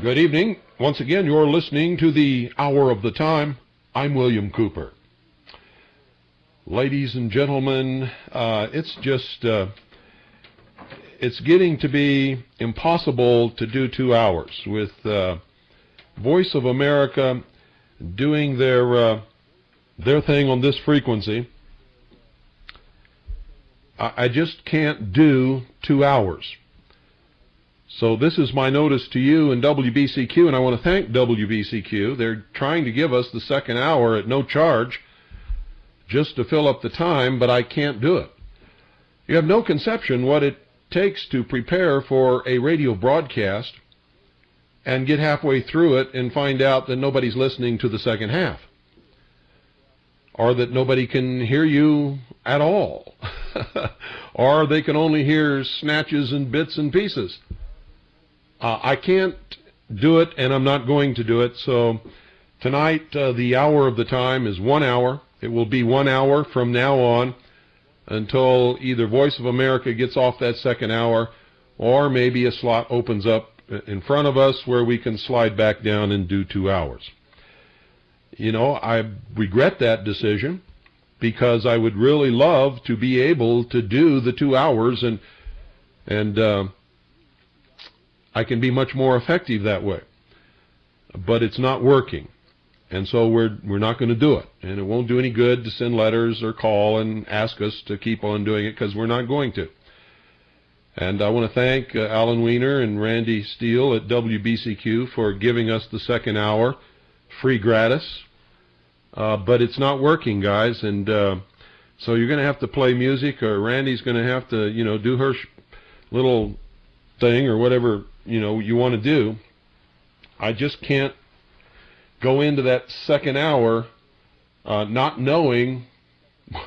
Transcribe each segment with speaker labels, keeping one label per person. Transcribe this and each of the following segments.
Speaker 1: Good evening. Once again, you're listening to the Hour of the Time. I'm William Cooper. Ladies and gentlemen, it's getting to be impossible to do 2 hours with Voice of America doing their thing on this frequency. I just can't do 2 hours. So this is my notice to you and WBCQ, and I want to thank WBCQ. They're trying to give us the second hour at no charge just to fill up the time, but I can't do it. You have no conception what it takes to prepare for a radio broadcast and get halfway through it and find out that nobody's listening to the second half, or that nobody can hear you at all, or they can only hear snatches and bits and pieces. I can't do it, and I'm not going to do it. So tonight, the Hour of the Time is 1 hour. It will be 1 hour from now on until either Voice of America gets off that second hour, or maybe a slot opens up in front of us where we can slide back down and do 2 hours. You know, I regret that decision because I would really love to be able to do the 2 hours, and I can be much more effective that way. But it's not working, and so we're not going to do it. And it won't do any good to send letters or call and ask us to keep on doing it, because we're not going to. And I want to thank Alan Weiner and Randy Steele at WBCQ for giving us the second hour free gratis. But it's not working, guys, and so you're going to have to play music, or Randy's going to have to, you know, do her little thing or whatever, you know, you want to do. I just can't go into that second hour not knowing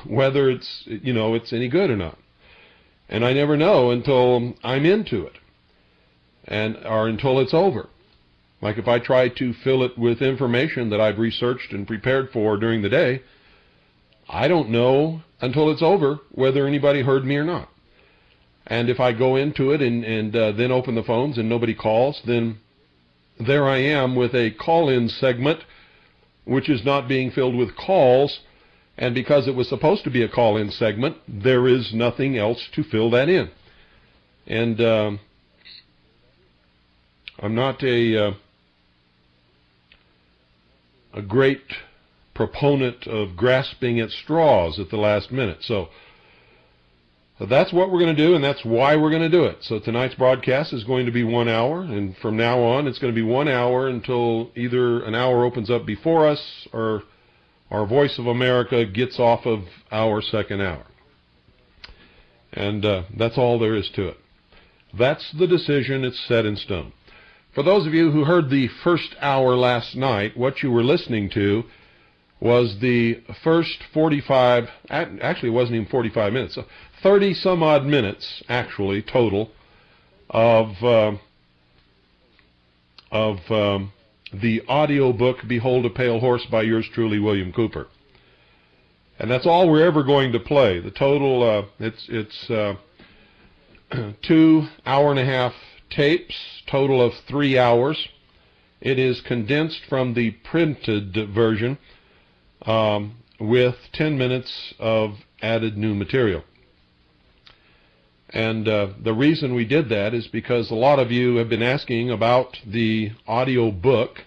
Speaker 1: whether it's, you know, it's any good or not. And I never know until I'm into it, or until it's over. Like if I try to fill it with information that I've researched and prepared for during the day, I don't know until it's over whether anybody heard me or not. And if I go into it and then open the phones and nobody calls, then there I am with a call-in segment which is not being filled with calls. And because it was supposed to be a call-in segment, there is nothing else to fill that in. And I'm not a great proponent of grasping at straws at the last minute. So that's what we're going to do, and that's why we're going to do it. So tonight's broadcast is going to be 1 hour, and from now on it's going to be 1 hour until either an hour opens up before us or our Voice of America gets off of our second hour. And that's all there is to it. That's the decision. It's set in stone. For those of you who heard the first hour last night, what you were listening to was the first 45, actually it wasn't even 45 minutes, 30 some odd minutes actually total of the audio book Behold a Pale Horse by yours truly, William Cooper. And that's all we're ever going to play. The total, it's 2 hour-and-a-half tapes, total of 3 hours. It is condensed from the printed version with 10 minutes of added new material. And the reason we did that is because a lot of you have been asking about the audio book,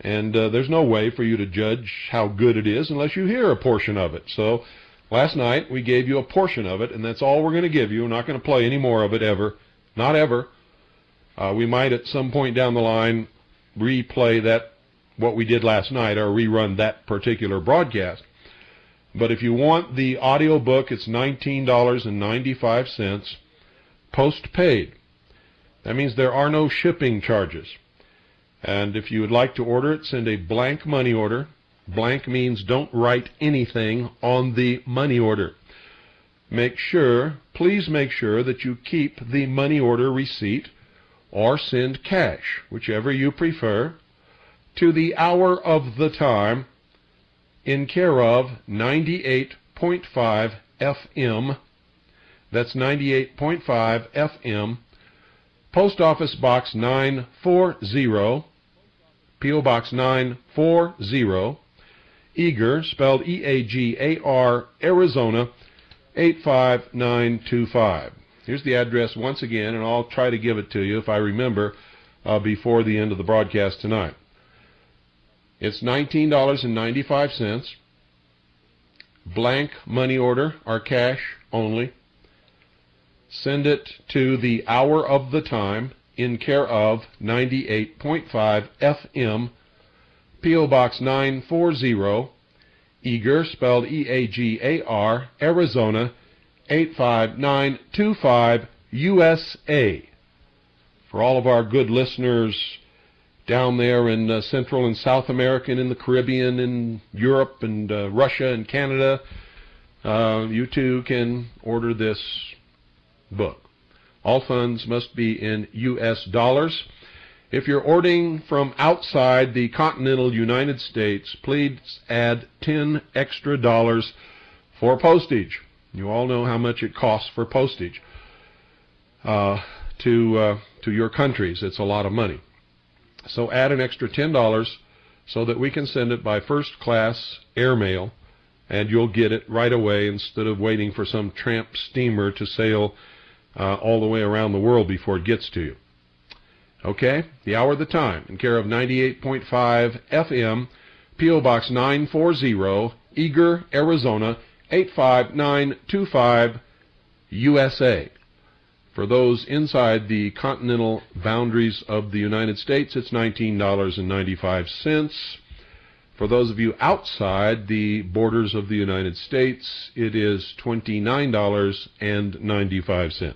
Speaker 1: And there's no way for you to judge how good it is unless you hear a portion of it. So last night we gave you a portion of it, and that's all we're going to give you. We're not going to play any more of it ever. Not ever. We might at some point down the line replay that, what we did last night, or rerun that particular broadcast. But if you want the audio book, it's $19.95, post-paid. That means there are no shipping charges. And if you would like to order it, send a blank money order. Blank means don't write anything on the money order. Please make sure that you keep the money order receipt or send cash, whichever you prefer, to the hour of the time, in care of 98.5 FM. That's 98.5 FM. Post Office Box 940, P.O. Box 940, Eager, spelled E-A-G-A-R, Arizona, 85925. Here's the address once again, and I'll try to give it to you if I remember before the end of the broadcast tonight. It's $19.95, blank money order or cash only. Send it to the hour of the time, in care of 98.5 FM, P.O. Box 940, Eager, spelled E-A-G-A-R, Arizona, 85925, USA. For all of our good listeners down there in Central and South America and in the Caribbean and Europe and Russia and Canada, you too can order this book. All funds must be in U.S. dollars. If you're ordering from outside the continental United States, please add $10 extra for postage. You all know how much it costs for postage to your countries. It's a lot of money. So add an extra $10 so that we can send it by first-class airmail, and you'll get it right away instead of waiting for some tramp steamer to sail all the way around the world before it gets to you. Okay? The hour of the time, in care of 98.5 FM, P.O. Box 940, Eager, Arizona, 85925, USA. For those inside the continental boundaries of the United States, it's $19.95. For those of you outside the borders of the United States, it is $29.95.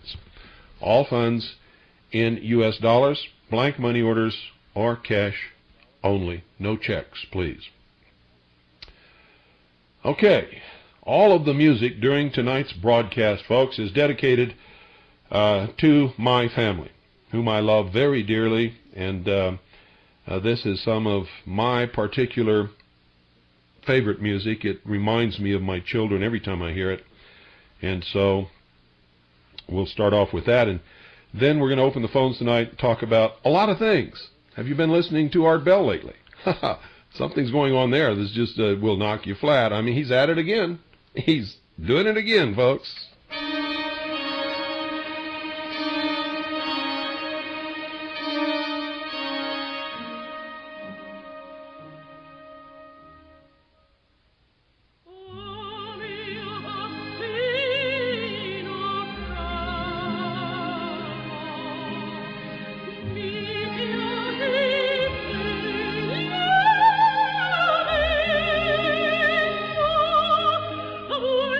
Speaker 1: All funds in U.S. dollars, blank money orders, or cash only. No checks, please. Okay. All of the music during tonight's broadcast, folks, is dedicated to my family, whom I love very dearly, and this is some of my particular favorite music. It reminds me of my children every time I hear it, and so we'll start off with that, and then we're going to open the phones tonight and talk about a lot of things. Have you been listening to Art Bell lately? Something's going on there that's just will knock you flat. I mean, he's at it again. He's doing it again, folks.
Speaker 2: Oh,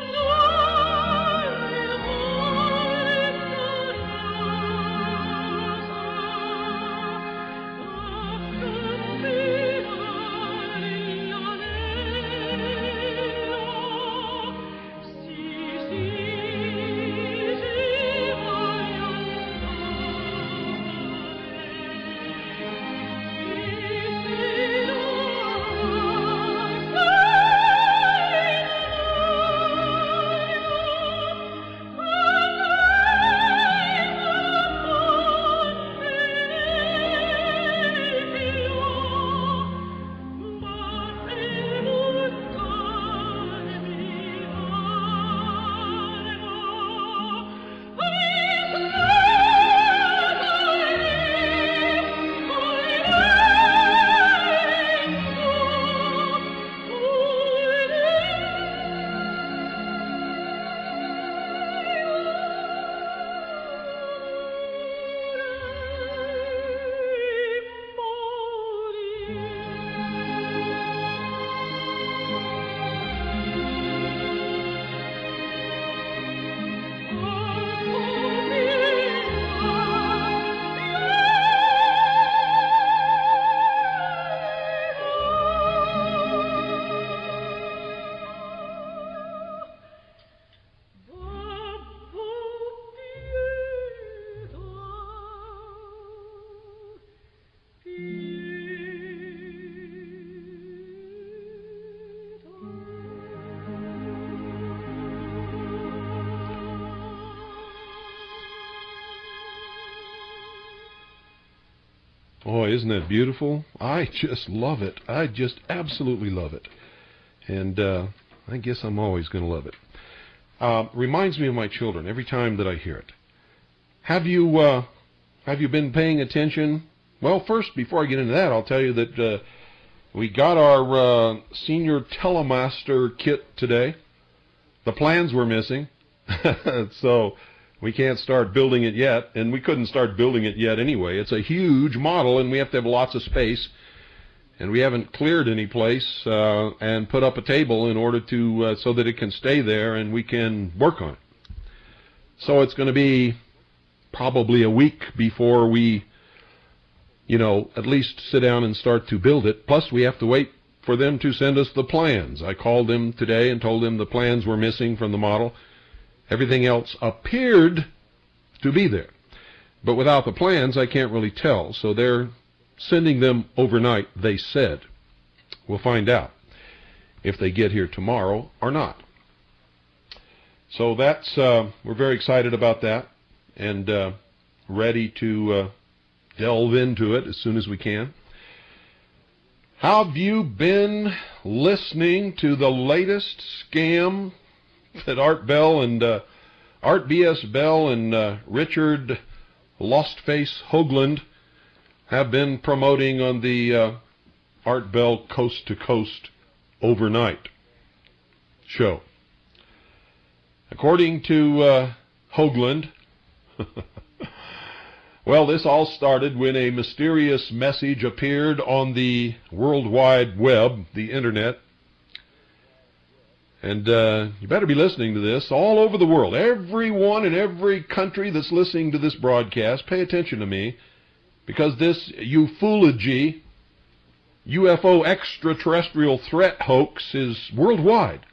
Speaker 1: Boy, isn't that beautiful? I just love it. I just absolutely love it. And I guess I'm always going to love it. Reminds me of my children every time that I hear it. Have you been paying attention? Well, first, before I get into that, I'll tell you that we got our senior telemaster kit today. The plans were missing, so we can't start building it yet, and we couldn't start building it yet anyway. It's a huge model, and we have to have lots of space, and we haven't cleared any place and put up a table in order to so that it can stay there and we can work on it. So it's going to be probably a week before we, at least sit down and start to build it. Plus, we have to wait for them to send us the plans. I called them today and told them the plans were missing from the model. Everything else appeared to be there. But without the plans, I can't really tell. So they're sending them overnight, they said. We'll find out if they get here tomorrow or not. So that's, we're very excited about that and ready to delve into it as soon as we can. How have you been listening to the latest scam that Art B.S. Bell and Richard Lostface Hoaxland have been promoting on the Art Bell Coast to Coast Overnight show? According to Hoaxland, well, this all started when a mysterious message appeared on the World Wide Web, the Internet. And you better be listening to this all over the world. Everyone in every country that's listening to this broadcast, pay attention to me, because this ufology, UFO extraterrestrial threat hoax is worldwide.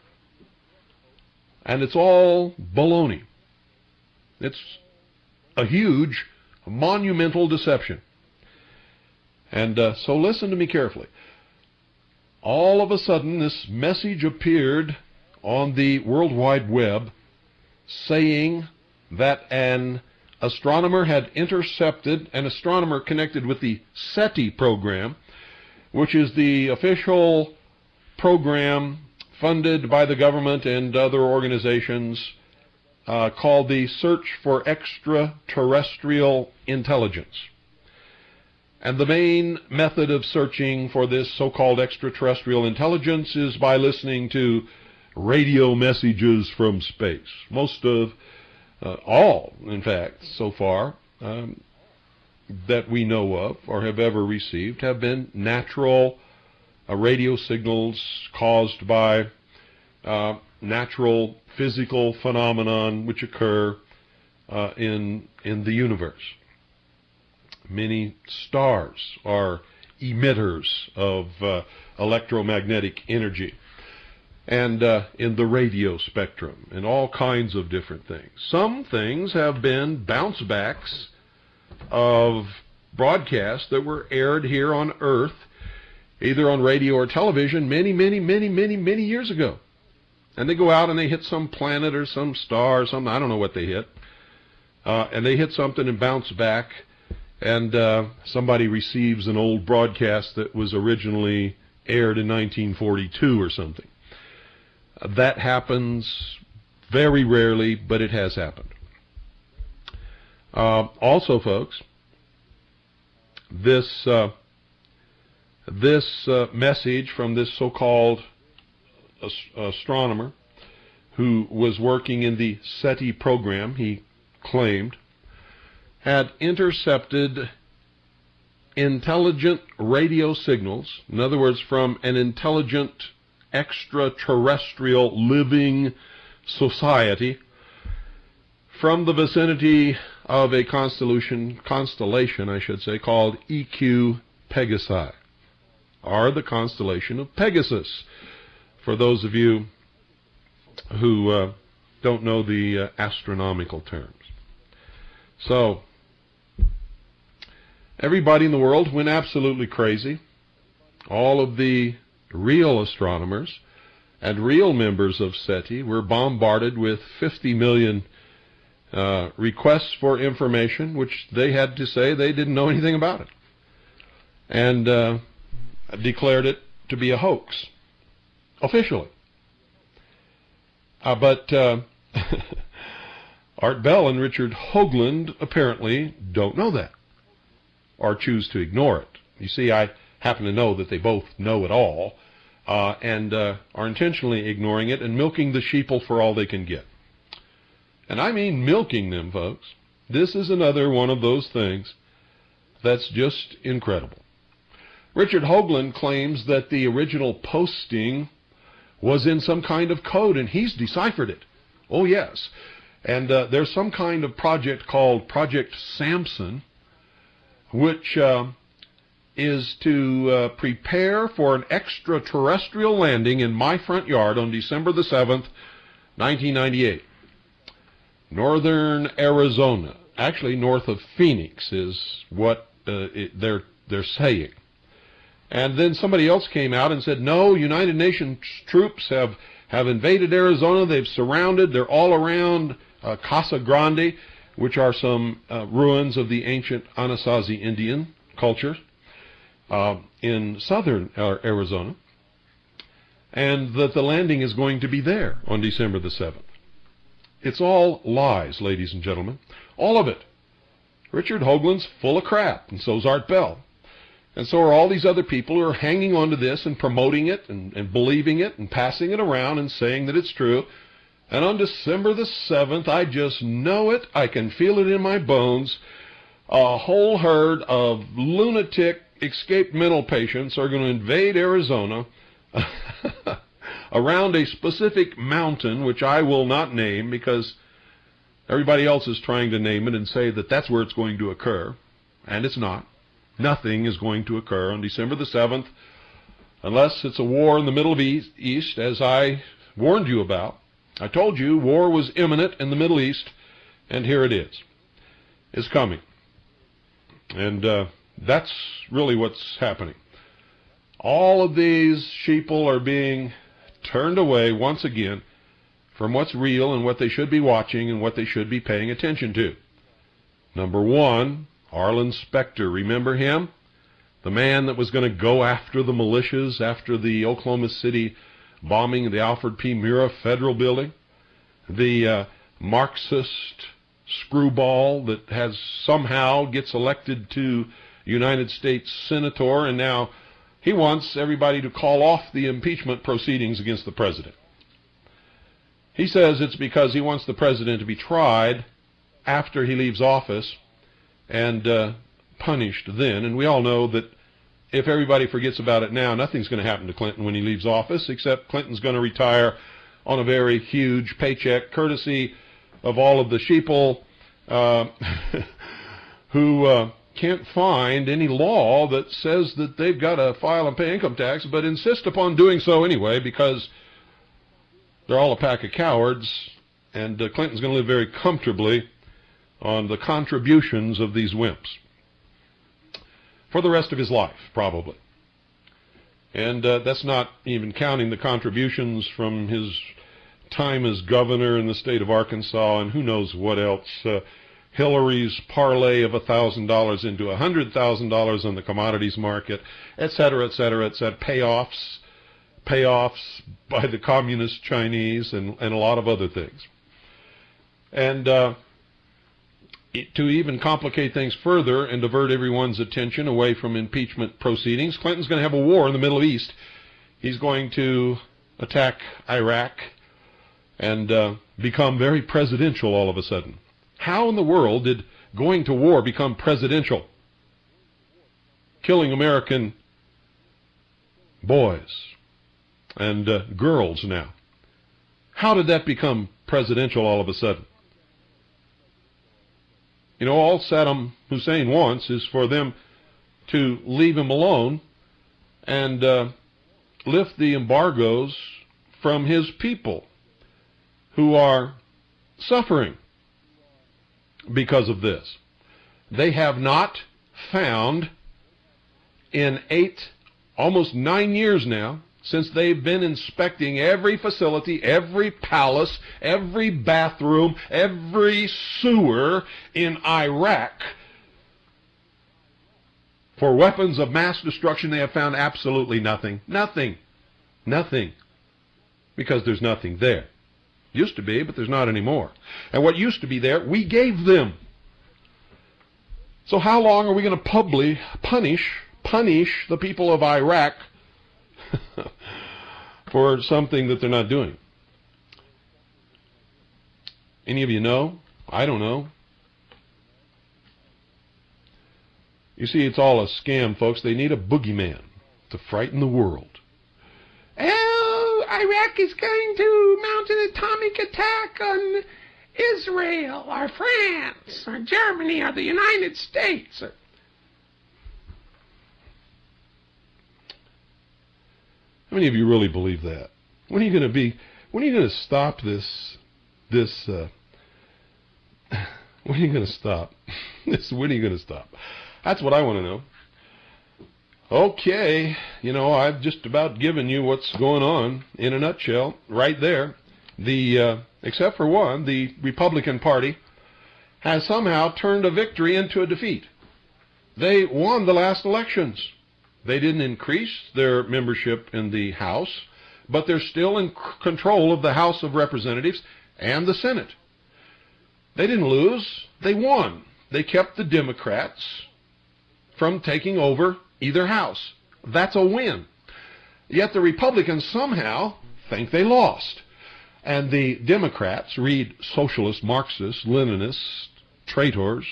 Speaker 1: And it's all baloney. It's a huge, monumental deception. And so listen to me carefully. All of a sudden, this message appeared on the World Wide Web saying that an astronomer had intercepted, an astronomer connected with the SETI program, which is the official program funded by the government and other organizations called the Search for Extraterrestrial Intelligence. And the main method of searching for this so-called extraterrestrial intelligence is by listening to radio messages from space. Most of all, in fact, so far, that we know of or have ever received have been natural radio signals caused by natural physical phenomenon which occur in the universe. Many stars are emitters of electromagnetic energy, and in the radio spectrum, and all kinds of different things. Some things have been bounce backs of broadcasts that were aired here on Earth, either on radio or television, many years ago. And they go out and they hit some planet or some star or something, I don't know what they hit, and they hit something and bounce back, and somebody receives an old broadcast that was originally aired in 1942 or something. That happens very rarely, but it has happened. Also, folks, this message from this so-called astronomer who was working in the SETI program, he claimed, had intercepted intelligent radio signals, in other words, from an intelligent extraterrestrial living society from the vicinity of a constellation, I should say, called EQ Pegasi, or the constellation of Pegasus, for those of you who don't know the astronomical terms. So, everybody in the world went absolutely crazy. All of the real astronomers and real members of SETI were bombarded with 50 million requests for information, which they had to say they didn't know anything about it. and declared it to be a hoax, officially. But Art Bell and Richard Hoagland apparently don't know that, or choose to ignore it. You see, I happen to know that they both know it all, and are intentionally ignoring it and milking the sheeple for all they can get. And I mean milking them, folks. This is another one of those things that's just incredible. Richard Hoagland claims that the original posting was in some kind of code, and he's deciphered it. Oh, yes. And there's some kind of project called Project Samson, which is to prepare for an extraterrestrial landing in my front yard on December the 7th, 1998. Northern Arizona, actually north of Phoenix, is what they're saying. And then somebody else came out and said, no, United Nations troops have invaded Arizona. They've surrounded. They're all around Casa Grande, which are some ruins of the ancient Anasazi Indian culture in southern Arizona, and that the landing is going to be there on December the 7th. It's all lies, ladies and gentlemen. All of it. Richard Hoagland's full of crap, and so's Art Bell. And so are all these other people who are hanging on to this and promoting it and believing it and passing it around and saying that it's true. And on December the 7th, I just know it. I can feel it in my bones. A whole herd of lunatic, escaped mental patients are going to invade Arizona around a specific mountain, which I will not name because everybody else is trying to name it and say that that's where it's going to occur. And it's not. Nothing is going to occur on December the 7th unless it's a war in the Middle East, as I warned you about. I told you war was imminent in the Middle East, and here it is. It's coming. And that's really what's happening. All of these sheeple are being turned away once again from what's real and what they should be watching and what they should be paying attention to. Number one, Arlen Specter, remember him? The man that was going to go after the militias after the Oklahoma City bombing of the Alfred P. Murrah Federal Building? The Marxist screwball that has somehow gets elected to United States Senator, and now he wants everybody to call off the impeachment proceedings against the president. He says it's because he wants the president to be tried after he leaves office and punished then. And we all know that if everybody forgets about it now, nothing's going to happen to Clinton when he leaves office, except Clinton's going to retire on a very huge paycheck, courtesy of all of the sheeple who can't find any law that says that they've got to file and pay income tax, but insist upon doing so anyway because they're all a pack of cowards, and Clinton's going to live very comfortably on the contributions of these wimps for the rest of his life, probably. And that's not even counting the contributions from his time as governor in the state of Arkansas and who knows what else. Hillary's parlay of $1,000 into $100,000 on the commodities market, et cetera, et cetera, et cetera. Payoffs by the communist Chinese and a lot of other things. And to even complicate things further and divert everyone's attention away from impeachment proceedings, Clinton's going to have a war in the Middle East. He's going to attack Iraq and become very presidential all of a sudden. How in the world did going to war become presidential? Killing American boys and girls now. How did that become presidential all of a sudden? You know, all Saddam Hussein wants is for them to leave him alone and lift the embargoes from his people who are suffering because of this. They have not found in almost 9 years now, since they've been inspecting every facility, every palace, every bathroom, every sewer in Iraq For weapons of mass destruction, they have found absolutely nothing. Nothing. Nothing. Because there's nothing there. Used to be, but there's not anymore. And what used to be there, we gave them. So how long are we going to punish the people of Iraq for something that they're not doing? Any of you know? I don't know. You see, it's all a scam, folks. They need a boogeyman to frighten the world. Oh, Iraq is going to mount an atomic attack on Israel, or France, or Germany, or the United States. How many of you really believe that? When are you going to stop this, when are you going to stop? When are you going to stop? That's what I want to know. Okay, I've just about given you what's going on in a nutshell right there. Except for one, the Republican Party has somehow turned a victory into a defeat. They won the last elections. They didn't increase their membership in the House, but they're still in control of the House of Representatives and the Senate. They didn't lose. They won. They kept the Democrats from taking over either house. That's a win. Yet the Republicans somehow think they lost. And the Democrats, read socialist, Marxist, Leninist, traitors,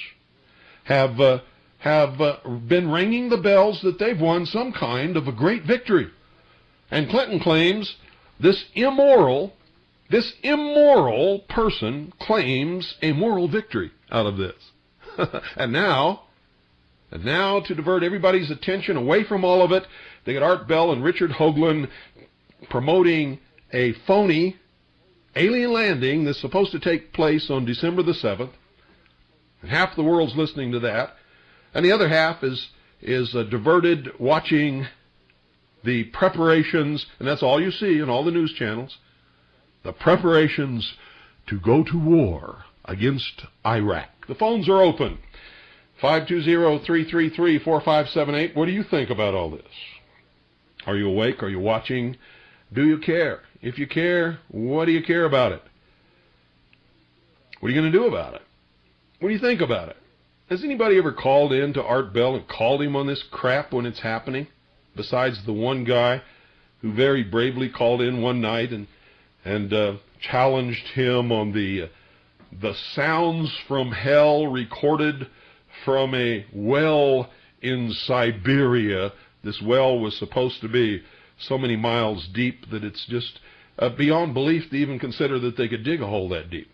Speaker 1: have been ringing the bells that they've won some kind of a great victory. And Clinton claims this immoral person claims a moral victory out of this. And now, to divert everybody's attention away from all of it, they get Art Bell and Richard Hoagland promoting a phony alien landing that's supposed to take place on December the 7th. And half the world's listening to that. And the other half is diverted watching the preparations, and that's all you see in all the news channels, the preparations to go to war against Iraq. The phones are open. 520-333-4578. What do you think about all this? Are you awake? Are you watching? Do you care? If you care, what do you care about it? What are you going to do about it? What do you think about it? Has anybody ever called in to Art Bell and called him on this crap when it's happening? Besides the one guy who very bravely called in one night and challenged him on the sounds from hell recorded from a well in Siberia. This well was supposed to be so many miles deep that it's just beyond belief to even consider that they could dig a hole that deep,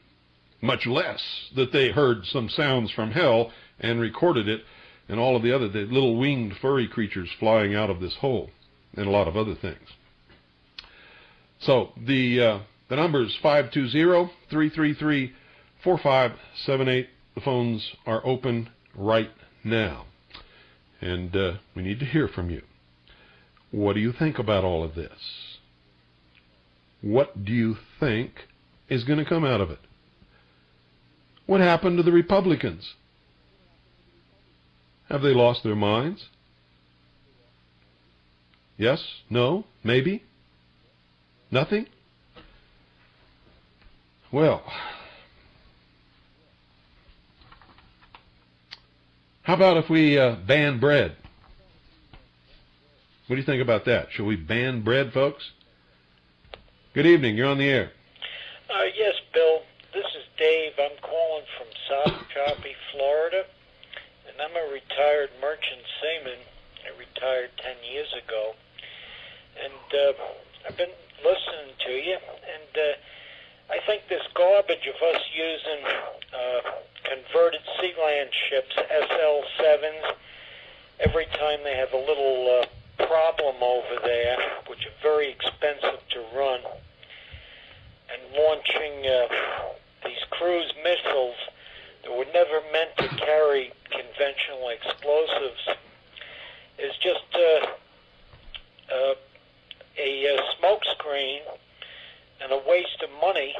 Speaker 1: much less that they heard some sounds from hell and recorded it, and all of the little winged furry creatures flying out of this hole, and a lot of other things. So the number is 520-333-4578. The phones are open right now, and we need to hear from you. What do you think about all of this? What do you think is going to come out of it? What happened to the Republicans? Have they lost their minds? Yes? No? Maybe? Nothing? Well, how about if we ban bread? What do you think about that? Shall we ban bread, folks? Good evening. You're on the air.
Speaker 2: Yes, Bill. This is Dave. I'm calling from South Coppy, Florida, and I'm a retired merchant seaman. I retired 10 years ago, and I've been listening to you, and I think this garbage of us using converted Sealand ships, SL7s, every time they have a little problem over there, which are very expensive to run, and launching these cruise missiles that were never meant to carry conventional explosives, is just a smokescreen and a waste of money.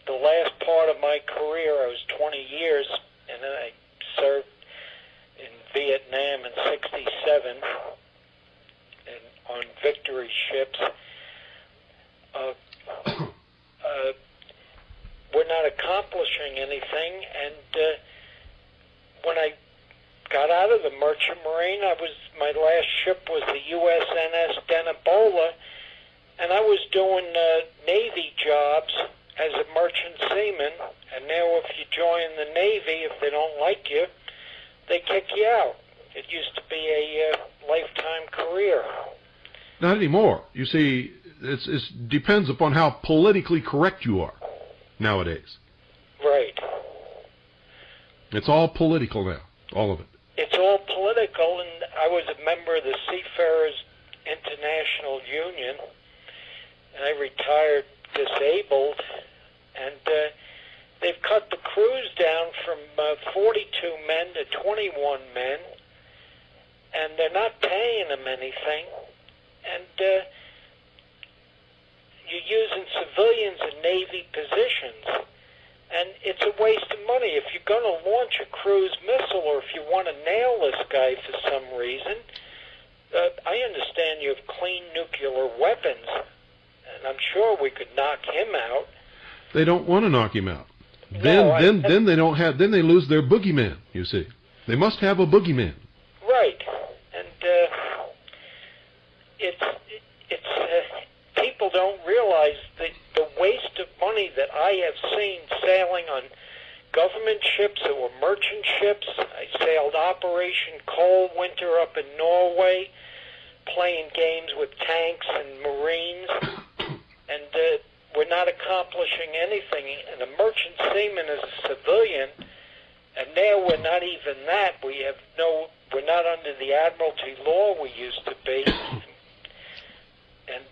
Speaker 2: The last part of my career, I was 20 years, and then I served in Vietnam in '67 and on Victory ships. We're not accomplishing anything, and when I got out of the Merchant Marine, my last ship was the USNS Denebola, and I was doing Navy jobs as a merchant seaman, and now if you join the Navy, if they don't like you, they kick you out. It used to be a lifetime career.
Speaker 1: Not anymore. You see, it depends upon how politically correct you are nowadays.
Speaker 2: Right.
Speaker 1: It's all political now, all of it.
Speaker 2: It's all political, and I was a member of the Seafarers International Union, and I retired disabled, and they've cut the crews down from 42 men to 21 men, and they're not paying them anything, and you're using civilians in Navy positions, and it's a waste of money. If you're going to launch a cruise missile, or if you want to nail this guy for some reason, I understand you have clean nuclear weapons, and I'm sure we could knock him out.
Speaker 1: They don't want to knock him out.
Speaker 2: No,
Speaker 1: Then they don't have. Then they lose their boogeyman. You see, they must have a boogeyman.
Speaker 2: Right, and people don't realize the waste of money that I have seen sailing on government ships that were merchant ships. I sailed Operation Cold Winter up in Norway, playing games with tanks and Marines, and we're not accomplishing anything. And a merchant seaman is a civilian, and now we're not even that. We're not under the Admiralty law we used to be, and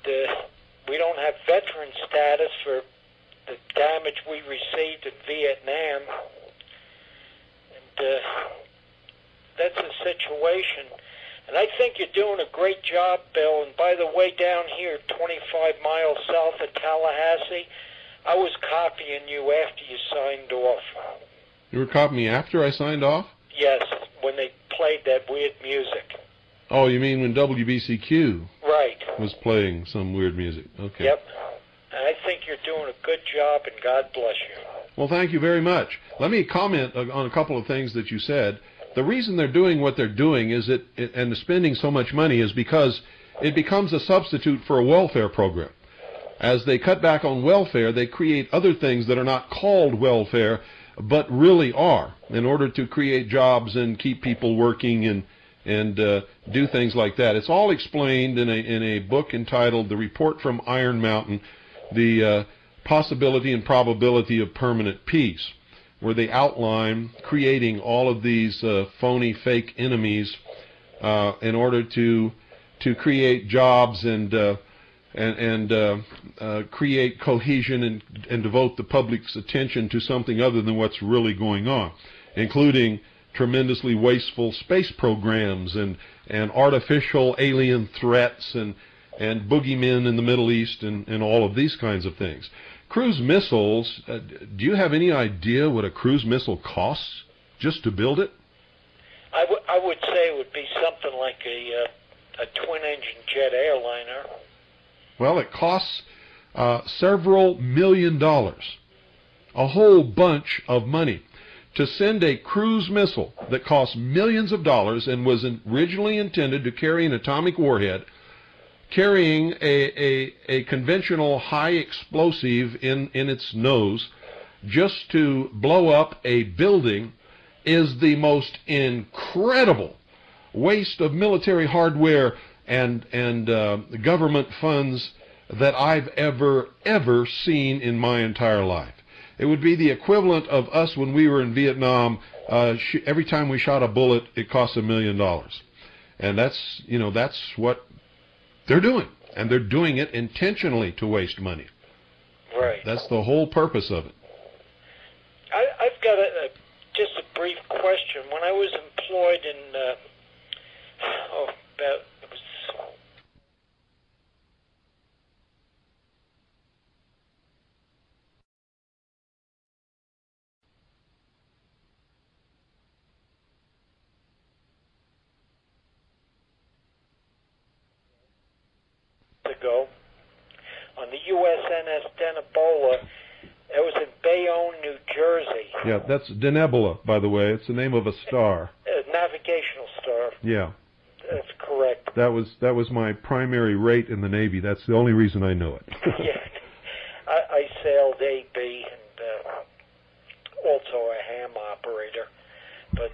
Speaker 2: we don't have veteran status for the damage we received in Vietnam, and that's the situation. And I think you're doing a great job, Bill. And by the way, down here, 25 miles south of Tallahassee, I was copying you after you signed off.
Speaker 1: You were copying me after I signed off?
Speaker 2: Yes, when they played that weird music.
Speaker 1: Oh, you mean when WBCQ
Speaker 2: Right.
Speaker 1: was playing some weird music? Okay.
Speaker 2: Yep. And I think you're doing a good job, and God bless you.
Speaker 1: Well, thank you very much. Let me comment on a couple of things that you said. The reason they're doing what they're doing is and spending so much money is because it becomes a substitute for a welfare program. As they cut back on welfare, they create other things that are not called welfare, but really are, in order to create jobs and keep people working and do things like that. It's all explained in a book entitled The Report from Iron Mountain, The Possibility and Probability of Permanent Peace, where they outline creating all of these phony, fake enemies in order to create jobs and create cohesion and devote the public's attention to something other than what's really going on, including tremendously wasteful space programs and artificial alien threats and boogeymen in the Middle East and all of these kinds of things. Cruise missiles, do you have any idea what a cruise missile costs just to build it?
Speaker 2: I would say it would be something like a twin-engine jet airliner.
Speaker 1: Well, it costs several $1 million, a whole bunch of money, to send a cruise missile that costs millions of dollars and was originally intended to carry an atomic warhead, carrying a conventional high explosive in its nose, just to blow up a building, is the most incredible waste of military hardware and government funds that I've ever seen in my entire life. It would be the equivalent of us when we were in Vietnam. Every time we shot a bullet, it cost $1 million, and that's what they're doing, and they're doing it intentionally to waste money.
Speaker 2: Right.
Speaker 1: That's the whole purpose of it.
Speaker 2: I've got just a brief question. When I was employed in ago on the USNS Denebola. It was in Bayonne, New Jersey.
Speaker 1: Yeah, that's Denebola, by the way. It's the name of a star.
Speaker 2: A navigational star.
Speaker 1: Yeah.
Speaker 2: That's correct.
Speaker 1: That was my primary rate in the Navy. That's the only reason I know it.
Speaker 2: Yeah. I sailed AB and also a ham operator. But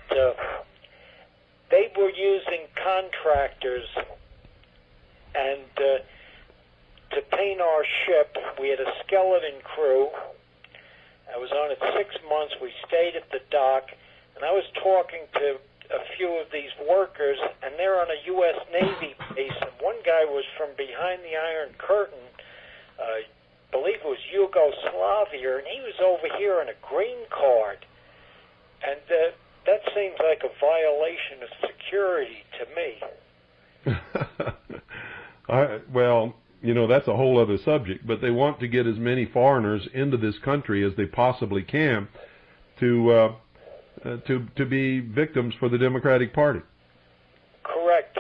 Speaker 2: they were using contractors, and to paint our ship, we had a skeleton crew. I was on it 6 months. We stayed at the dock, and I was talking to a few of these workers, and they're on a U.S. Navy base, and one guy was from behind the Iron Curtain, I believe it was Yugoslavia, and he was over here on a green card. And that seems like a violation of security to me.
Speaker 1: Well, you know, that's a whole other subject, but they want to get as many foreigners into this country as they possibly can to be victims for the Democratic Party.
Speaker 2: Correct.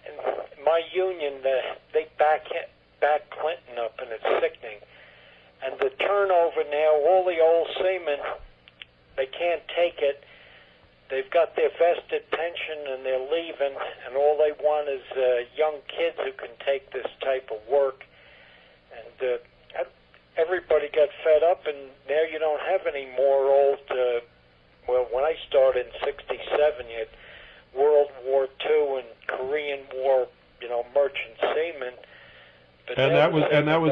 Speaker 2: And my union, they back Clinton up, and it's sickening. And the turnover now, all the old seamen, they can't take it. They've got their vested pension and they're leaving, and all they want is young kids who can take this type of work. And everybody got fed up, and now you don't have any more old, well, when I started in 67, you had World War II and Korean War, you know, merchant seamen. But
Speaker 1: and that was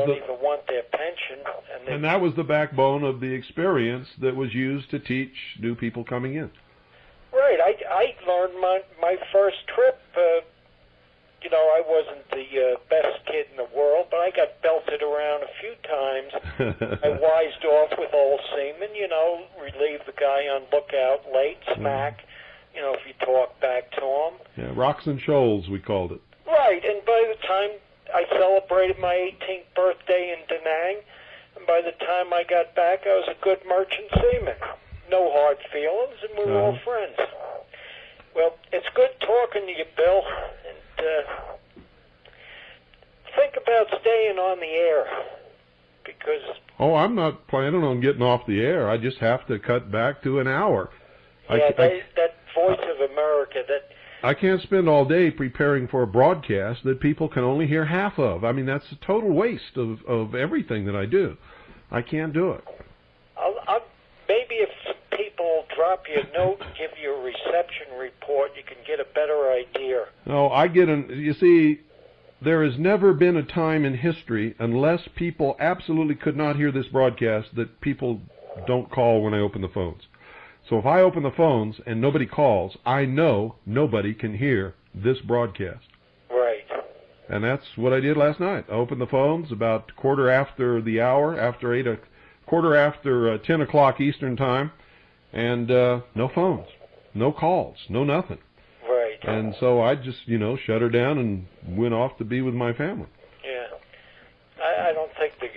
Speaker 2: don't even want their pension.
Speaker 1: And that was the backbone of the experience that was used to teach new people coming in.
Speaker 2: Right. I learned my first trip. You know, I wasn't the best kid in the world, but I got belted around a few times. I wised off with old seamen, you know, relieve the guy on lookout late, smack, you know, if you talk back to him.
Speaker 1: Yeah, rocks and shoals, we called it.
Speaker 2: Right, and by the time I celebrated my 18th birthday in Da Nang, and by the time I got back, I was a good merchant seaman. No hard feelings, and we were all friends. Well, it's good talking to you, Bill, and think about staying on the air, because...
Speaker 1: Oh, I'm not planning on getting off the air. I just have to cut back to an hour.
Speaker 2: Yeah, that Voice of America, that...
Speaker 1: I can't spend all day preparing for a broadcast that people can only hear half of. I mean, that's a total waste of everything that I do. I can't do it.
Speaker 2: Maybe if people drop you a note and give you a reception report, you can get a better idea.
Speaker 1: No, you see, there has never been a time in history, unless people absolutely could not hear this broadcast, that people don't call when I open the phones. So if I open the phones and nobody calls, I know nobody can hear this broadcast.
Speaker 2: Right.
Speaker 1: And that's what I did last night. I opened the phones about quarter after the hour, quarter after 10 o'clock Eastern time, and no phones, no calls, no nothing.
Speaker 2: Right.
Speaker 1: And so I just, shut her down and went off to be with my family.
Speaker 2: Yeah. I don't think the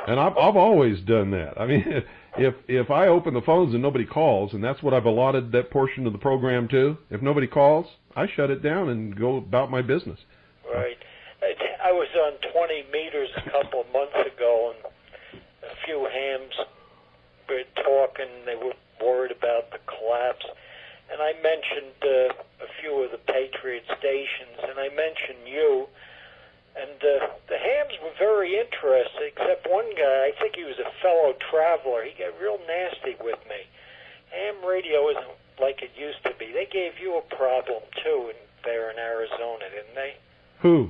Speaker 1: And I've always done that. I mean, if I open the phones and nobody calls, and that's what I've allotted that portion of the program to, if nobody calls, I shut it down and go about my business.
Speaker 2: Right. I was on 20 meters a couple of months ago, and a few hams were talking. They were worried about the collapse. And I mentioned a few of the Patriot stations, and I mentioned you. And the hams were very interested, except one guy, I think he was a fellow traveler. He got real nasty with me. Ham radio isn't like it used to be. They gave you a problem, too, there in Arizona, didn't they?
Speaker 1: Who?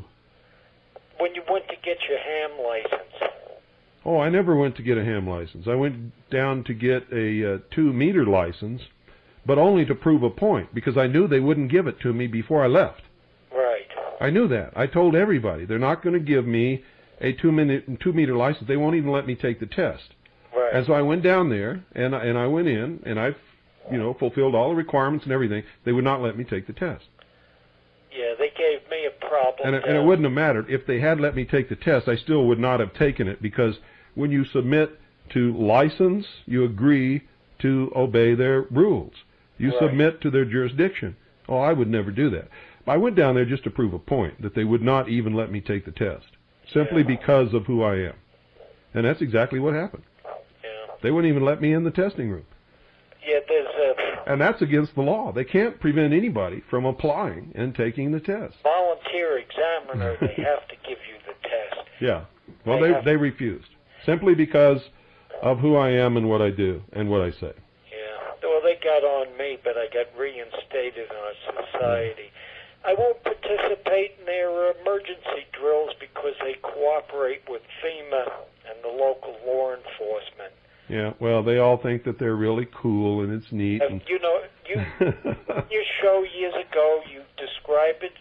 Speaker 2: When you went to get your ham license.
Speaker 1: Oh, I never went to get a ham license. I went down to get a 2-meter license, but only to prove a point, because I knew they wouldn't give it to me before I left.
Speaker 2: Right.
Speaker 1: I knew that. I told everybody they're not going to give me a 2-meter license. They won't even let me take the test.
Speaker 2: Right.
Speaker 1: And so I went down there, and I went in, and I, fulfilled all the requirements and everything. They would not let me take the test.
Speaker 2: Yeah, they gave me a problem.
Speaker 1: And it wouldn't have mattered. If they had let me take the test, I still would not have taken it, because when you submit to license, you agree to obey their rules. You
Speaker 2: Right.
Speaker 1: submit to their jurisdiction. Oh, I would never do that. I went down there just to prove a point, that they would not even let me take the test, simply because of who I am. And that's exactly what happened.
Speaker 2: Yeah.
Speaker 1: They wouldn't even let me in the testing room.
Speaker 2: Yeah, there's
Speaker 1: And that's against the law. They can't prevent anybody from applying and taking the test.
Speaker 2: volunteer examiner. They have to give you the test.
Speaker 1: Yeah. Well,
Speaker 2: They
Speaker 1: they refused, simply because of who I am and what I do and what I say.
Speaker 2: Yeah. Well, they got on me, but I got reinstated in our society. I won't participate in their emergency drills because they cooperate with FEMA and the local law enforcement.
Speaker 1: Yeah, well, they all think that they're really cool and it's neat. And
Speaker 2: You know, your show years ago, you described it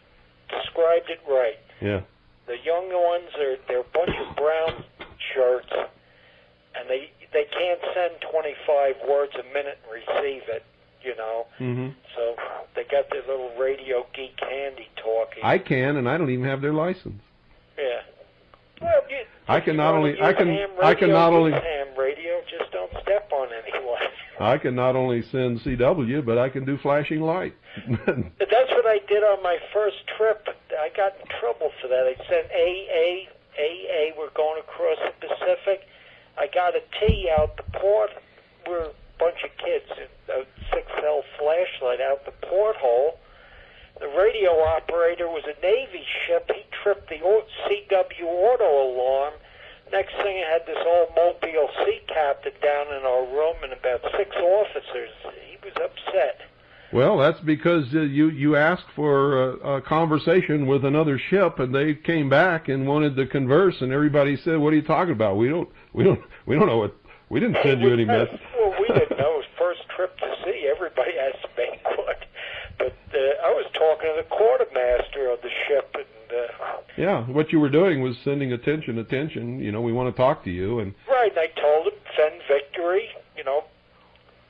Speaker 2: right.
Speaker 1: Yeah.
Speaker 2: The young ones they're a bunch of brown shirts, and they can't send 25 words a minute and receive it. You know, so they got their little radio geek handy talking.
Speaker 1: I can, and I don't even have their license.
Speaker 2: Yeah. Well,
Speaker 1: I can not only
Speaker 2: ham radio, just don't step on anyone.
Speaker 1: I can not only send CW, but I can do flashing light.
Speaker 2: That's what I did on my first trip. I got in trouble for that. I sent AA. We're going across the Pacific. I got a T out the port. We're a bunch of kids. A 6L flashlight out the porthole. The radio operator was a Navy ship. He tripped the CW auto alarm. Next thing, I had this old Mobile sea captain down in our room and about 6 officers. He was upset.
Speaker 1: Well, that's because you asked for a conversation with another ship, and they came back and wanted to converse, and everybody said, "What are you talking about? We don't know what. We didn't send you any message."
Speaker 2: Well, we didn't know. It was first trip to sea. Everybody has to make one. But I was talking to the quartermaster of the ship, and
Speaker 1: yeah, what you were doing was sending attention. You know, we want to talk to you, and
Speaker 2: right. And I told him, send Victory. You know,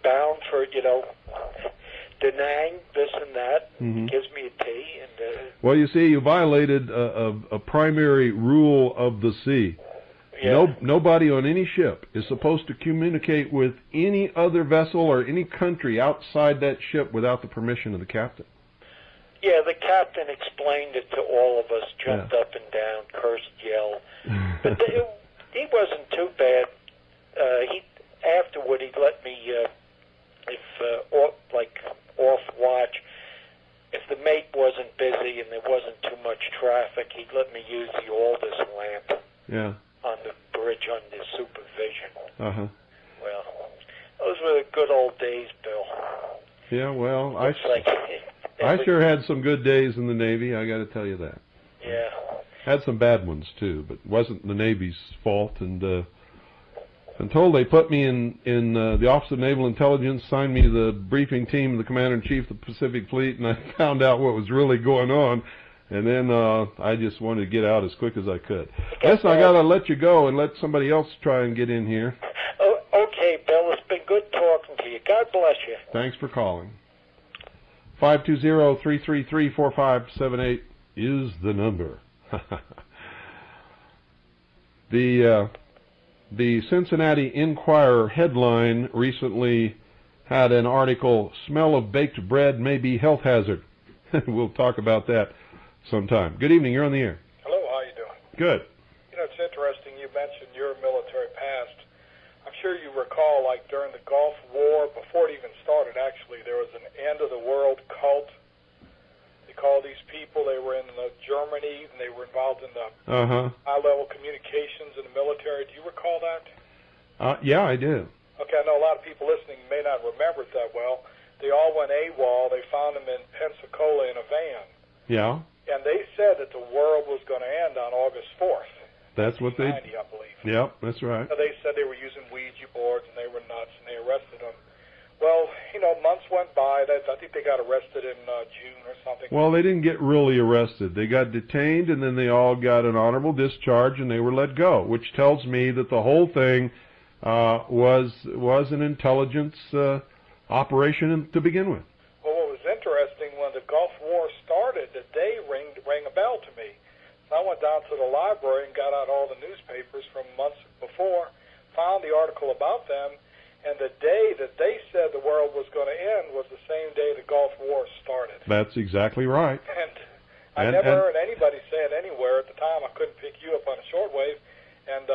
Speaker 2: bound for Da Nang, this and that. Gives me a T. And
Speaker 1: well, you see, you violated a primary rule of the sea.
Speaker 2: yeah.
Speaker 1: Nobody on any ship is supposed to communicate with any other vessel or any country outside that ship without the permission of the captain.
Speaker 2: Yeah, the captain explained it to all of us, jumped up and down, cursed, yelled. But he wasn't too bad. Afterward, he let me, off watch, if the mate wasn't busy and there wasn't too much traffic, he'd let me use the Aldous lamp.
Speaker 1: Yeah.
Speaker 2: On the bridge under supervision.
Speaker 1: Uh-huh.
Speaker 2: Well, those were the good old days, Bill.
Speaker 1: Yeah, well,
Speaker 2: I
Speaker 1: sure had some good days in the Navy, I got to tell you that.
Speaker 2: Yeah.
Speaker 1: Had some bad ones, too, but it wasn't the Navy's fault, and until they put me in the Office of Naval Intelligence, signed me the briefing team of the Commander-in-Chief of the Pacific Fleet, and I found out what was really going on. And then I just wanted to get out as quick as I could. Listen, I got to let you go and let somebody else try and get in here.
Speaker 2: Oh, okay, Bill. It's been good talking to you. God bless you.
Speaker 1: Thanks for calling. 520-333-4578 is the number. The Cincinnati Enquirer headline recently had an article, "Smell of Baked Bread May Be Health Hazard." We'll talk about that sometime. Good evening, you're on the air.
Speaker 3: Hello, how you doing?
Speaker 1: Good.
Speaker 3: You know, it's interesting you mentioned your military past. I'm sure you recall, like during the Gulf War, before it even started, actually, there was an end-of-the-world cult. They called these people, they were in Germany, and they were involved in the high-level communications in the military. Do you recall that?
Speaker 1: Yeah, I do.
Speaker 3: Okay, I know a lot of people listening may not remember it that well. They all went AWOL. They found them in Pensacola in a van.
Speaker 1: Yeah.
Speaker 3: And they said that the world was going to end on August 4th.
Speaker 1: That's what they...
Speaker 3: 1990, I believe.
Speaker 1: Yeah, that's right.
Speaker 3: So they said they were using Ouija boards and they were nuts and they arrested them. Well, you know, months went by. I think they got arrested in June or something.
Speaker 1: Well, they didn't get really arrested. They got detained and then they all got an honorable discharge and they were let go, which tells me that the whole thing was an intelligence operation to begin with.
Speaker 3: Well, what was interesting, when the Gulf War started, the day rang a bell to me. So I went down to the library and got out all the newspapers from months before, found the article about them, And the day that they said the world was going to end was the same day the Gulf War started.
Speaker 1: That's exactly right.
Speaker 3: And I never heard anybody say it anywhere at the time. I couldn't pick you up on a shortwave. And,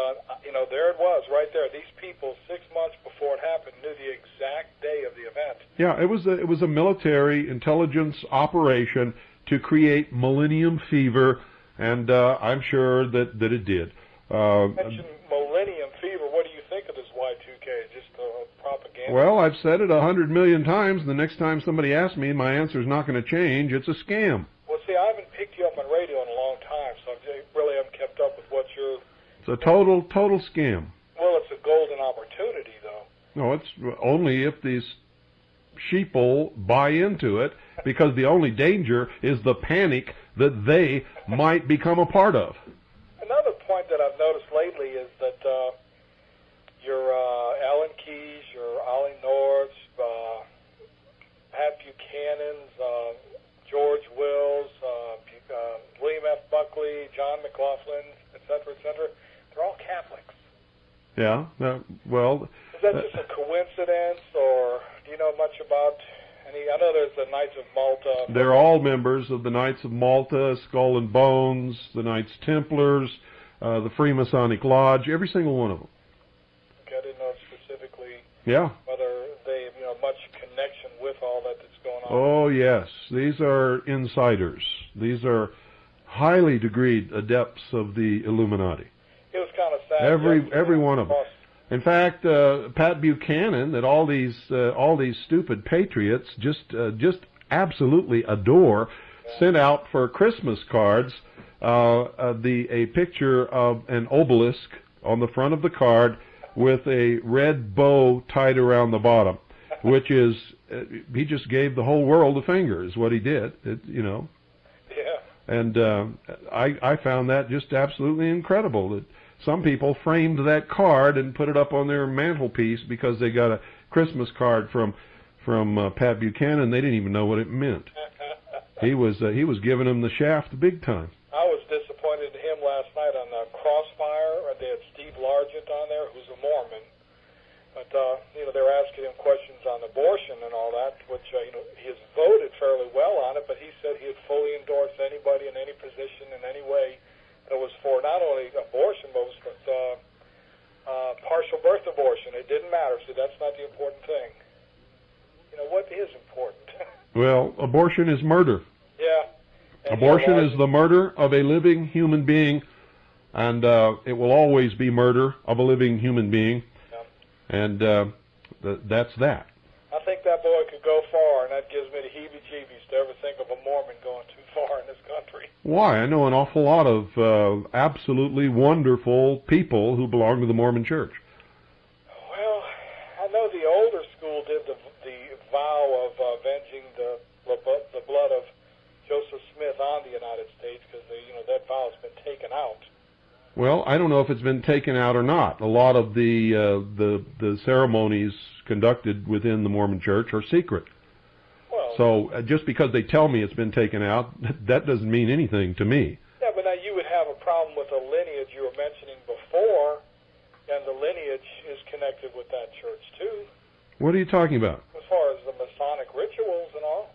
Speaker 3: there it was right there. These people, 6 months before it happened, knew the exact day of the event.
Speaker 1: Yeah, it was a military intelligence operation to create millennium fever, and I'm sure that it did.
Speaker 3: You mentioned millennium fever. What do you think of this Y2K? Just propaganda?
Speaker 1: Well, I've said it 100 million times. The next time somebody asks me, my answer is not going to change. It's a scam.
Speaker 3: Well, see, I haven't picked you up on radio in a long time, so I really haven't kept up with what you're...
Speaker 1: It's a total scam.
Speaker 3: Well, it's a golden opportunity, though.
Speaker 1: No, it's only if these sheeple buy into it, because the only danger is the panic that they might become a part of.
Speaker 3: Another point that I've noticed lately is that your Alan Keyes, your Ollie Norths, Pat Buchanan's, George Wills, William F. Buckley, John McLaughlin, et cetera, they're all Catholics.
Speaker 1: Yeah, well...
Speaker 3: Is that just a coincidence, or do you know much about any... I know there's the Knights of Malta.
Speaker 1: They're all members of the Knights of Malta, Skull and Bones, the Knights Templars, the Freemasonic Lodge, every single one of them.
Speaker 3: Okay, I didn't know specifically
Speaker 1: Yeah.
Speaker 3: whether they have much connection with all that's going on.
Speaker 1: Oh, yes. These are insiders. These are highly degreed adepts of the Illuminati.
Speaker 3: It was kind of sad.
Speaker 1: Every one of them. In fact, Pat Buchanan, that all these stupid patriots just absolutely adore, sent out for Christmas cards a picture of an obelisk on the front of the card with a red bow tied around the bottom, which is he just gave the whole world a finger, is what he did.
Speaker 3: Yeah.
Speaker 1: And I found that just absolutely incredible that some people framed that card and put it up on their mantelpiece because they got a Christmas card from Pat Buchanan. They didn't even know what it meant. He was giving them the shaft big time.
Speaker 3: I was disappointed in him last night on Crossfire. They had Steve Largent on there, who's a Mormon. But they were asking him questions on abortion and all that, which he has voted fairly well on it. But he said he'd fully endorse anybody in any position in any way that was for not only abortion, but partial birth abortion. It didn't matter. So that's not the important thing. What is important?
Speaker 1: Well, abortion is murder.
Speaker 3: Yeah. And
Speaker 1: abortion is the murder of a living human being, and it will always be murder of a living human being.
Speaker 3: Yeah.
Speaker 1: And that's that.
Speaker 3: I think that boy could go far, and that gives me the heebie-jeebies to ever think of a Mormon going too far in this country.
Speaker 1: Why? I know an awful lot of absolutely wonderful people who belong to the Mormon Church.
Speaker 3: Well, I know the older school did the vow of avenging the blood of Joseph Smith on the United States, because that vow has been taken out.
Speaker 1: Well, I don't know if it's been taken out or not. A lot of the ceremonies conducted within the Mormon Church are secret.
Speaker 3: Well,
Speaker 1: so just because they tell me it's been taken out, that doesn't mean anything to me.
Speaker 3: Yeah, but now you would have a problem with the lineage you were mentioning before, and the lineage is connected with that church too.
Speaker 1: What are you talking about?
Speaker 3: As far as the Masonic rituals and all.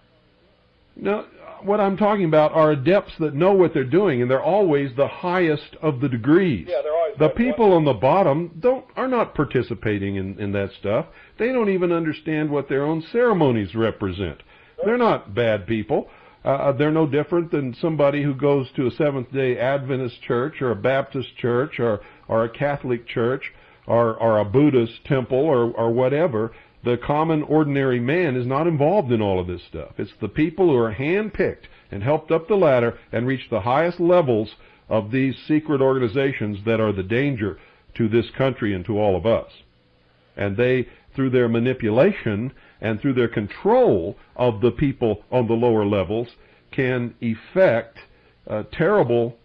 Speaker 1: No, what I'm talking about are adepts that know what they're doing, and they're always the highest of the degrees.
Speaker 3: Yeah, they're always
Speaker 1: the people on the bottom are not participating in that stuff. They don't even understand what their own ceremonies represent. They're not bad people. They're no different than somebody who goes to a Seventh-day Adventist church or a Baptist church or a Catholic church or a Buddhist temple or whatever. The common, ordinary man is not involved in all of this stuff. It's the people who are hand-picked and helped up the ladder and reached the highest levels of these secret organizations that are the danger to this country and to all of us. And they, through their manipulation and through their control of the people on the lower levels, can effect terrible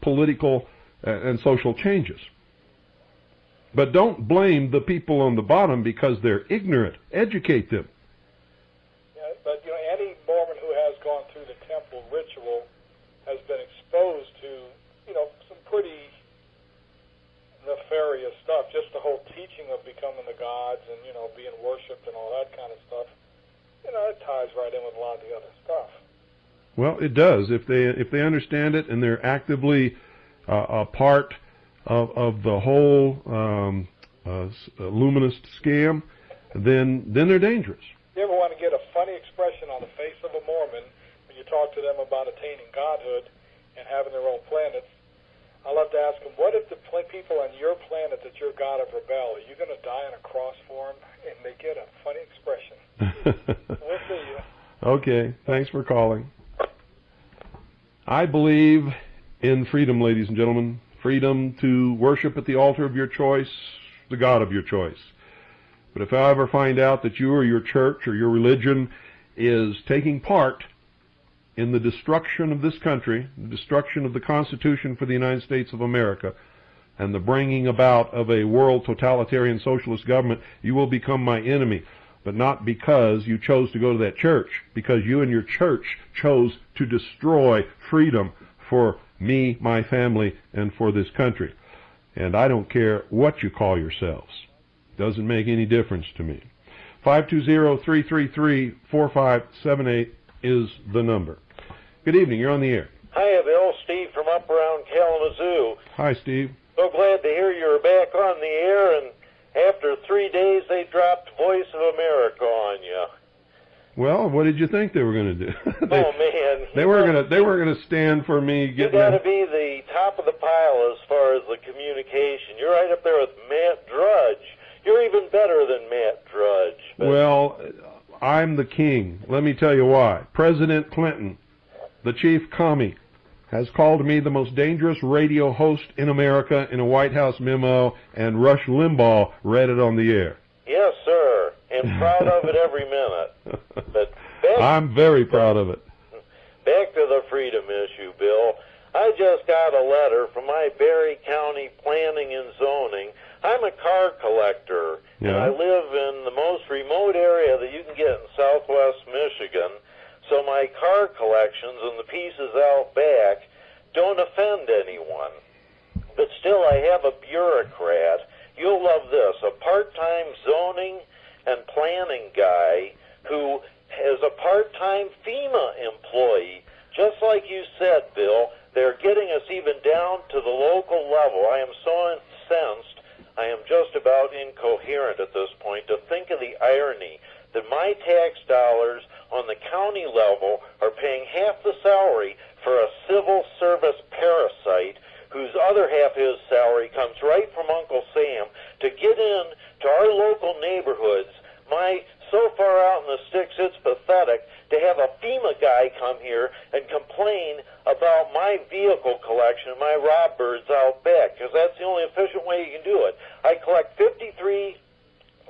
Speaker 1: political and social changes. But don't blame the people on the bottom because they're ignorant. Educate them.
Speaker 3: Yeah, but any Mormon who has gone through the temple ritual has been exposed to some pretty nefarious stuff. just the whole teaching of becoming the gods and, you know, being worshipped and all that kind of stuff, you know, it ties right in with a lot of the other stuff.
Speaker 1: Well, it does. If they understand it and they're actively a part of the whole luminist scam, then they're dangerous.
Speaker 3: You ever want to get a funny expression on the face of a Mormon when you talk to them about attaining godhood and having their own planets? I love to ask them, what if the people on your planet that you're God of rebel, are you going to die on a cross for them? And they get a funny expression. We'll see you.
Speaker 1: Okay, thanks for calling. I believe in freedom, ladies and gentlemen. Freedom to worship at the altar of your choice, the God of your choice. But if I ever find out that you or your church or your religion is taking part in the destruction of this country, the destruction of the Constitution for the United States of America, and the bringing about of a world totalitarian socialist government, you will become my enemy. But not because you chose to go to that church, because you and your church chose to destroy freedom for me, my family, and for this country. And I don't care what you call yourselves. Doesn't make any difference to me. 520-333-4578 is the number. Good evening. You're on the air.
Speaker 4: Hi, Bill. Steve from up around Kalamazoo.
Speaker 1: Hi, Steve.
Speaker 4: So glad to hear you're back on the air, and after 3 days they dropped Voice of America on you.
Speaker 1: Well, what did you think they were going to do?
Speaker 4: Oh man,
Speaker 1: they were going to stand for me getting.
Speaker 4: You got to be the top of the pile as far as the communication. You're right up there with Matt Drudge. You're even better than Matt Drudge. But
Speaker 1: well, I'm the king. Let me tell you why. President Clinton, the chief commie, has called me the most dangerous radio host in America in a White House memo, and Rush Limbaugh read it on the air.
Speaker 4: Yes, sir, and proud of it every minute. But
Speaker 1: I'm very proud of it.
Speaker 4: Back to the freedom issue, Bill. I just got a letter from my Barry County Planning and Zoning. I'm a car collector, and I live in the most remote area that you can get in southwest Michigan. So my car collections and the pieces out back don't offend anyone. But still, I have a bureaucrat. You'll love this, a part-time zoning and planning guy who is a part-time FEMA employee. Just like you said, Bill, they're getting us even down to the local level. I am so incensed, I am just about incoherent at this point to think of the irony that my tax dollars on the county level are paying half the salary for a civil service parasite whose other half of his salary comes right from Uncle Sam to get in to our local neighborhoods. So far out in the sticks, it's pathetic to have a FEMA guy come here and complain about my vehicle collection and my Robbirds out back, because that's the only efficient way you can do it. I collect 53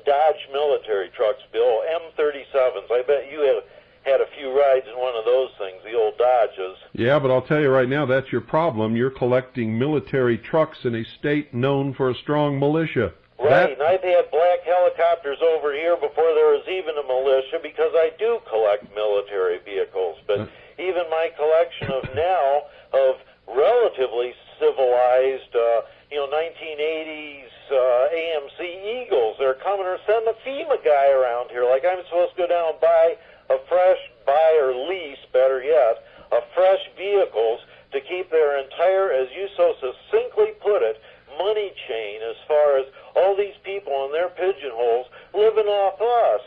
Speaker 4: Dodge military trucks, Bill, M37s. I bet you have had a few rides in one of those things, the old Dodges.
Speaker 1: Yeah, but I'll tell you right now, that's your problem. You're collecting military trucks in a state known for a strong militia.
Speaker 4: Right, and I've had black helicopters over here before there was even a militia because I do collect military vehicles. But even my collection of now of relatively civilized, 1980s AMC Eagles, they're coming or sending a FEMA guy around here. Like I'm supposed to go down and buy or lease, better yet, a fresh vehicles to keep their entire, as you so succinctly put it, money chain as far as all these people in their pigeonholes living off us.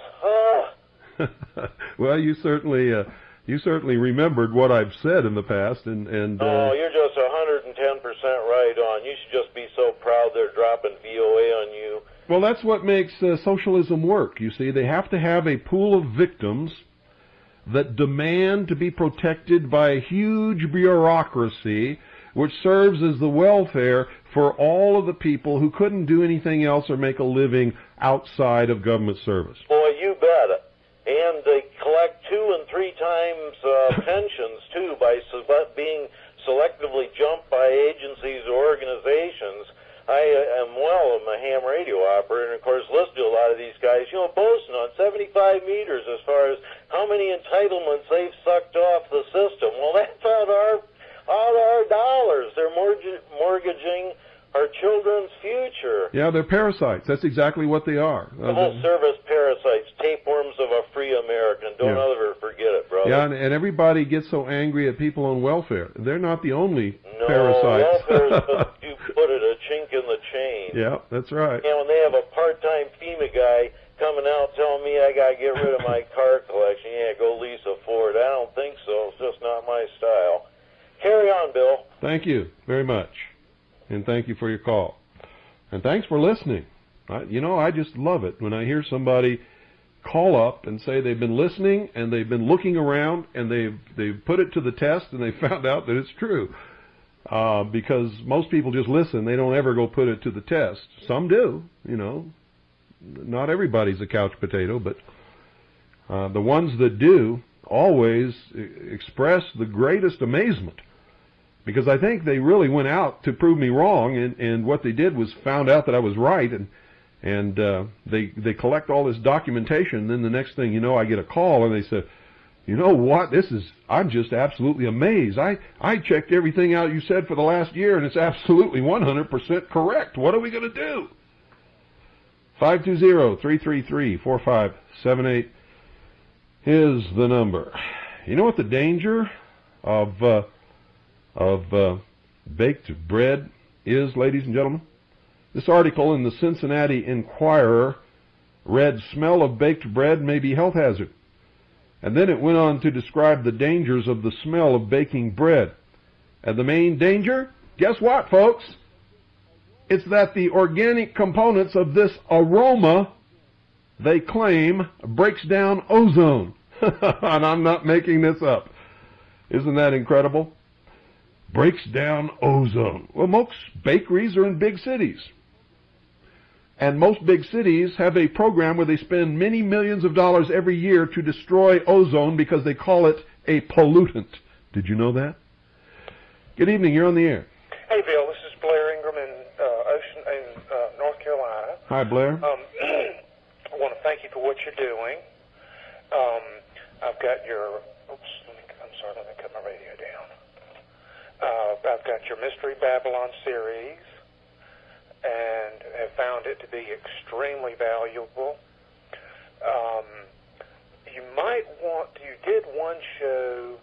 Speaker 1: Well, you certainly remembered what I've said in the past, and
Speaker 4: oh, you're just 110% right on. You should just be so proud they're dropping VOA on you.
Speaker 1: Well, that's what makes socialism work. You see, they have to have a pool of victims that demand to be protected by a huge bureaucracy which serves as the welfare for all of the people who couldn't do anything else or make a living outside of government service.
Speaker 4: Boy, you bet. And they collect 2 and 3 times pensions, too, by being selectively jumped by agencies or organizations. I am a ham radio operator, and of course listen to a lot of these guys, boasting on 75 meters as far as how many entitlements they've sucked off the system. Well, that's out our dollars. They're mortgaging our children's future.
Speaker 1: Yeah, they're parasites. That's exactly what they are.
Speaker 4: Civil service parasites, tapeworms of a free American. Don't ever forget it, brother.
Speaker 1: Yeah, and everybody gets so angry at people on welfare. They're not the only
Speaker 4: No,
Speaker 1: parasites.
Speaker 4: welfare is supposed to put it a chink in the chain.
Speaker 1: Yeah, that's right.
Speaker 4: And when they have a part-time FEMA guy coming out telling me I got to get rid of my car collection, yeah, go lease a Ford. I don't think so. It's just not my style. Carry on, Bill.
Speaker 1: Thank you very much. And thank you for your call. And thanks for listening. I just love it when I hear somebody call up and say they've been listening and they've been looking around and they've put it to the test and they found out that it's true. Because most people just listen. They don't ever go put it to the test. Some do, Not everybody's a couch potato, but the ones that do always express the greatest amazement. Because I think they really went out to prove me wrong, and what they did was found out that I was right, and they collect all this documentation. Then the next thing you know, I get a call, and they say, you know what, I'm just absolutely amazed. I checked everything out you said for the last year, and it's absolutely 100% correct. What are we going to do? 520-333-4578 is the number. You know what the danger of baked bread is, ladies and gentlemen? This article in the Cincinnati Enquirer read, "Smell of baked bread may be health hazard." And then it went on to describe the dangers of the smell of baking bread. And the main danger? Guess what, folks? It's that the organic components of this aroma, they claim, breaks down ozone. And I'm not making this up. Isn't that incredible? Breaks down ozone. Well, most bakeries are in big cities. And most big cities have a program where they spend many millions of dollars every year to destroy ozone because they call it a pollutant. Did you know that? Good evening. You're on the air.
Speaker 5: Hey, Bill. This is Blair Ingram in North Carolina.
Speaker 1: Hi, Blair.
Speaker 5: I want to thank you for what you're doing. I've got your... let me cut my radio down. I've got your Mystery Babylon series and have found it to be extremely valuable. You did one show,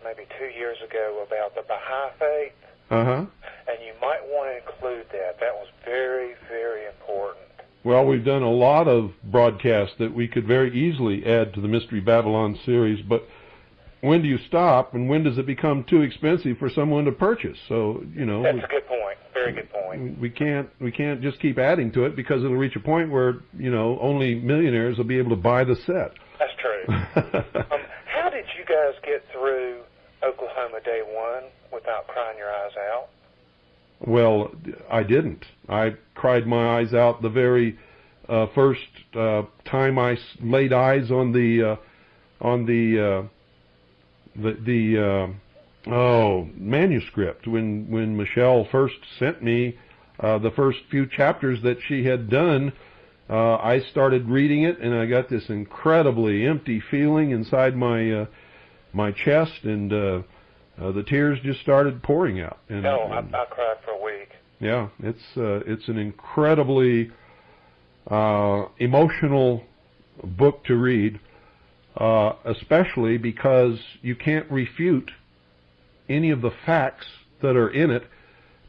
Speaker 5: maybe 2 years ago about the Baha'i faith.
Speaker 1: Uh-huh.
Speaker 5: And you might want to include that. That was very, very important.
Speaker 1: Well, we've done a lot of broadcasts that we could very easily add to the Mystery Babylon series, but when do you stop, and when does it become too expensive for someone to purchase? So,
Speaker 5: That's a good point. Very good point.
Speaker 1: We can't just keep adding to it, because it'll reach a point where, only millionaires will be able to buy the set.
Speaker 5: That's true. How did you guys get through Oklahoma Day 1 without crying your eyes out?
Speaker 1: Well, I didn't. I cried my eyes out the very first time I laid eyes on the manuscript. When Michelle first sent me the first few chapters that she had done, I started reading it, and I got this incredibly empty feeling inside my chest, and the tears just started pouring out.
Speaker 5: I cried for a week.
Speaker 1: Yeah, it's an incredibly emotional book to read, especially because you can't refute any of the facts that are in it,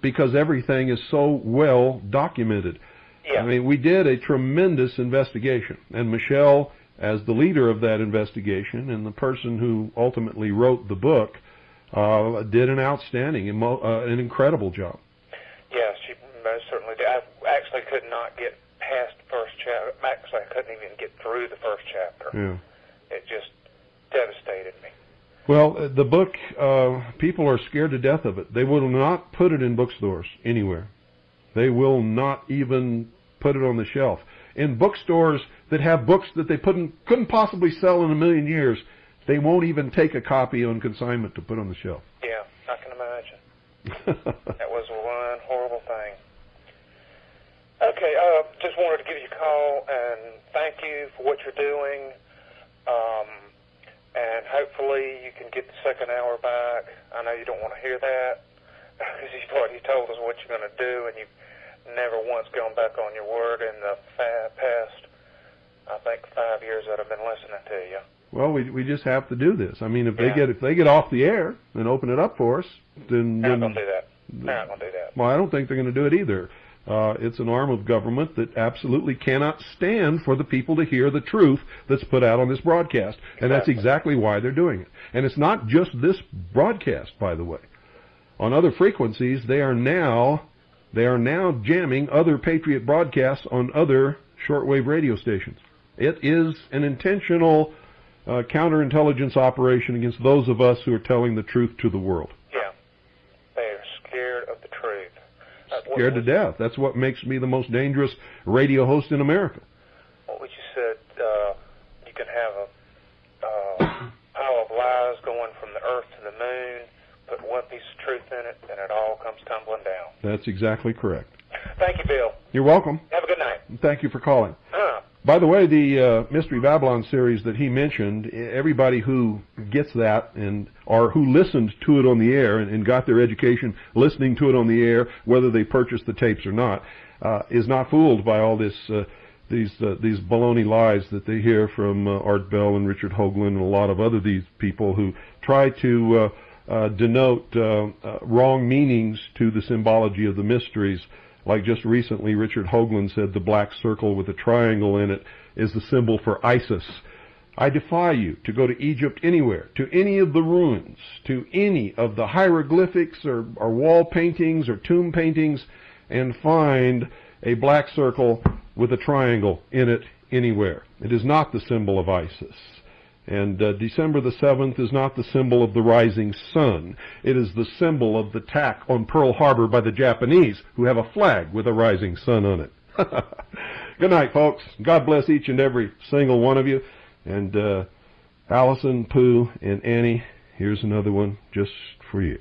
Speaker 1: because everything is so well documented.
Speaker 5: Yeah.
Speaker 1: I mean, we did a tremendous investigation, and Michelle, as the leader of that investigation and the person who ultimately wrote the book, did an outstanding, an incredible job.
Speaker 5: Yeah, she most certainly did. I actually could not get past the first chapter. Actually, I couldn't even get through the first chapter.
Speaker 1: Yeah.
Speaker 5: It just devastated me.
Speaker 1: Well, the book, people are scared to death of it. They will not put it in bookstores anywhere. They will not even put it on the shelf. In bookstores that have books that they couldn't possibly sell in a million years, they won't even take a copy on consignment to put on the shelf.
Speaker 5: Yeah, I can imagine. That was one horrible thing. Okay, just wanted to give you a call and thank you for what you're doing. And hopefully you can get the second hour back. I know you don't want to hear that, Because you've already told us what you're going to do, and you've never once gone back on your word in the past, I think, 5 years that I've been listening to you.
Speaker 1: Well, we just have to do this. I mean, if they get off the air and open it up for us, then
Speaker 5: they're not going to do that. They're not going to do that.
Speaker 1: Well, I don't think they're going to do it either. It's an arm of government that absolutely cannot stand for the people to hear the truth that's put out on this broadcast. And that's exactly why they're doing it. And it's not just this broadcast, by the way. On other frequencies, they are now jamming other Patriot broadcasts on other shortwave radio stations. It is an intentional counterintelligence operation against those of us who are telling the truth to the world.
Speaker 5: Yeah. They are scared of the truth.
Speaker 1: Scared to death. That's what makes me the most dangerous radio host in America.
Speaker 5: What you said, you can have a pile of lies going from the earth to the moon, put one piece of truth in it, and it all comes tumbling down.
Speaker 1: That's exactly correct.
Speaker 5: Thank you, Bill.
Speaker 1: You're welcome.
Speaker 5: Have a good night.
Speaker 1: Thank you for calling. By the way, the Mystery Babylon series that he mentioned, everybody who gets that or who listened to it on the air and got their education listening to it on the air, whether they purchased the tapes or not, is not fooled by all these baloney lies that they hear from Art Bell and Richard Hoaxland and a lot of other these people who try to denote wrong meanings to the symbology of the mysteries. Like just recently, Richard Hoaxland said the black circle with a triangle in it is the symbol for ISIS. I defy you to go to Egypt anywhere, to any of the ruins, to any of the hieroglyphics or wall paintings or tomb paintings, and find a black circle with a triangle in it anywhere. It is not the symbol of ISIS. And December the 7th is not the symbol of the rising sun. It is the symbol of the attack on Pearl Harbor by the Japanese, who have a flag with a rising sun on it. Good night, folks. God bless each and every single one of you. And Allison, Pooh, and Annie, here's another one just for you.